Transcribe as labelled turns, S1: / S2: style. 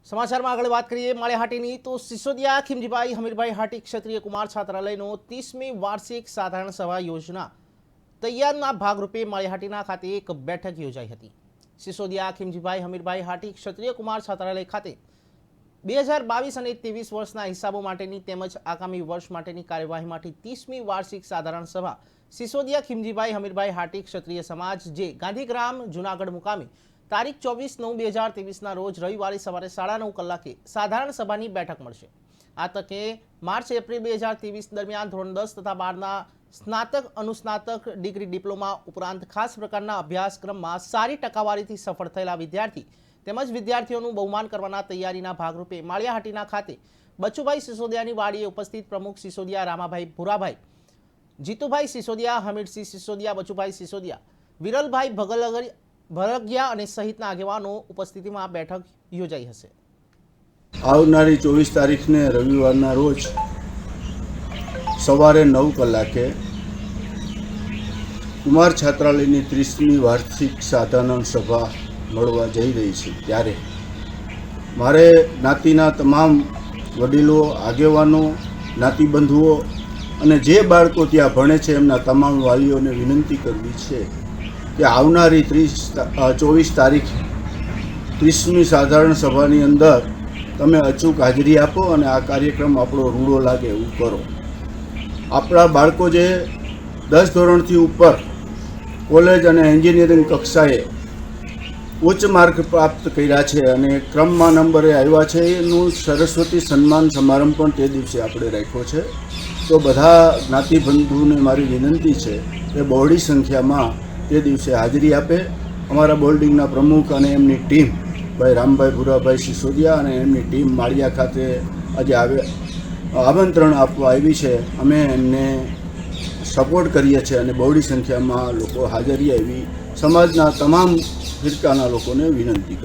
S1: समाचार में आगे बात करिए माळियाहाटीनी तो सिसोदिया खिमजीभाई हमीरभाई हाटी क्षत्रिय कुमार छात्रालयનો 30મી વાર્ષિક સાધારણ સભા યોજના તૈયારના ભાગરૂપે માળિયાહાટીના ખાતે એક બેઠક યોજાઈ હતી। સિસોદિયા ખિમજીભાઈ હમીરભાઈ હાટી ક્ષત્રિય કુમાર છાત્રાલય ખાતે 2022 અને 23 વર્ષના હિસાબો માટેની તેમજ આગામી વર્ષ માટેની કાર્યવાહી માટે 30મી વાર્ષિક સાધારણ સભા સિસોદિયા ખિમજીભાઈ હમીરભાઈ હાટી ક્ષત્રિય સમાજ જે ગાંધીગ્રામ જૂનાગઢ મુકામે તારીખ 24/9/2023 રોજ રવિવારે સવારે 9:30 કલાકે સાધારણ સભાની બેઠક મળશે। આ તકે માર્ચ એપ્રિલ 2023 દરમિયાન ધોરણ 10 તથા 12ના સ્નાતક અનુસ્નાતક ડિગ્રી ડિપ્લોમા ઉપરાંત ખાસ પ્રકારના અભ્યાસક્રમમાં સારી ટકાવારીથી સફળ થયેલા વિદ્યાર્થી તેમજ વિદ્યાર્થીઓનું બહુમાન કરવાના તૈયારીના ભાગરૂપે માળિયાહાટીના ખાતે બચુભાઈ સિસોદિયાની વાડીએ ઉપસ્થિત પ્રમુખ સિસોદિયા રામાભાઈ ભુરાભાઈ, જીતુભાઈ સિસોદિયા, હમીરસિંહ સિસોદિયા, બચુભાઈ સિસોદિયા, વિરલભાઈ ભરગિયા અને સહિતના આગેવાનો ઉપસ્થિતિમાં બેઠક યોજાઈ હશે।
S2: આવનારી 24 તારીખને રવિવારના રોજ સવારે 9 કલાકે કુમાર છાત્રાલયની 30મી વાર્ષિક સાધારણ સભા મળવા જઈ રહી છે। ત્યારે મારે જ્ઞાતિના તમામ વડીલો, આગેવાનો, જ્ઞાતિબંધુઓ અને જે બાળકો ત્યાં ભણે છે એમના તમામ વાલીઓને વિનંતી કરવી છે કે આવનારી 24 તારીખ 30મી સાધારણ સભાની અંદર તમે અચૂક હાજરી આપો અને આ કાર્યક્રમ આપણો રૂડો લાગે એવું કરો। આપણા બાળકો જે 10 ધોરણથી ઉપર કોલેજ અને એન્જિનિયરિંગ કક્ષાએ ઉચ્ચ માર્ક પ્રાપ્ત કર્યા છે અને ક્રમમાં નંબરે આવ્યા છે એનું સરસ્વતી સન્માન સમારંભ પણ તે દિવસે આપણે રાખ્યો છે। તો બધા જ્ઞાતિબંધુને મારી વિનંતી છે કે બહોળી સંખ્યામાં તે દિવસે હાજરી આપે। અમારા બોર્ડિંગના પ્રમુખ અને એમની ટીમ ભાઈ રામભાઈ ભુરાભાઈ સિસોદિયા અને એમની ટીમ માળિયા ખાતે આજે આમંત્રણ આપવા આવી છે। અમે એમને સપોર્ટ કરીએ છીએ અને બહોળી સંખ્યામાં લોકો હાજરી આવી સમાજના તમામ ફિરકાના લોકોને વિનંતી